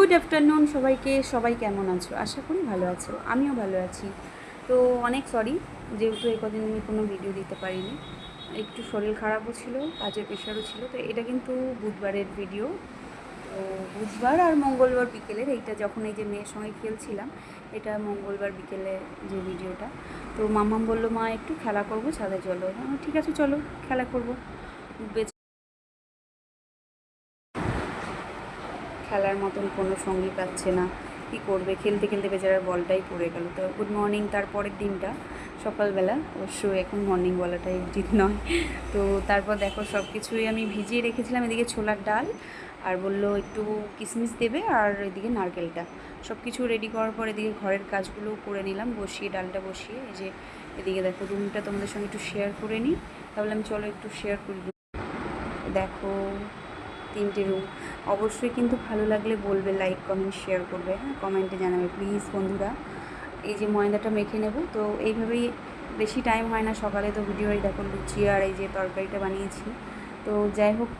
Good afternoon সবাইকে। সবাই কেমন আছো? আশা করি ভালো আছো, আমিও ভালো আছি। তো অনেক সরি, যেহেতু এই কদিন আমি কোনো ভিডিও দিতে পারিনি, একটু শরীর খারাপও ছিল, কাজের প্রেশারও ছিল। তো এটা কিন্তু বুধবারের ভিডিও। তো বুধবার আর মঙ্গলবার বিকেলের, এইটা যখন এই যে মেয়ের সঙ্গে খেলছিলাম, এটা মঙ্গলবার বিকেলে যে ভিডিওটা। তো মাম্মাম বললো, মা একটু খেলা করবো, ছাদে চলো। ঠিক আছে চলো খেলা করবো। খেলার মতন কোনো সঙ্গী পাচ্ছে না, কী করবে, খেলতে খেলতে বেচারার বলটাই পড়ে গেল। তো গুড মর্নিং তারপরের দিনটা সকালবেলা, অবশ্য এখন মর্নিং বলাটাই উচিত নয়। তো তারপর দেখো সব কিছুই আমি ভিজিয়ে রেখেছিলাম, এদিকে ছোলার ডাল, আর বললো একটু কিশমিশ দেবে, আর এদিকে নারকেলটা, সব কিছু রেডি করার পর এদিকে ঘরের কাজগুলোও করে নিলাম, বসিয়ে ডালটা বসিয়ে। এই যে এদিকে দেখো রুমটা তোমাদের সঙ্গে একটু শেয়ার করে নিই, তাহলে আমি চলো একটু শেয়ার করি। দেখো 3টে রুম। অবশ্যই কিন্তু ভালো লাগলে বলবে, লাইক কমেন্ট শেয়ার করবে, হ্যাঁ কমেন্টে জানাবে প্লিজ বন্ধুরা। এই যে ময়দাটা মেখে নেব, তো এইভাবেই, বেশি টাইম হয় না সকালে। তো ভিডিওই দেখো লুচি আর এই যে তরকারিটা বানিয়েছি। তো যাই হোক।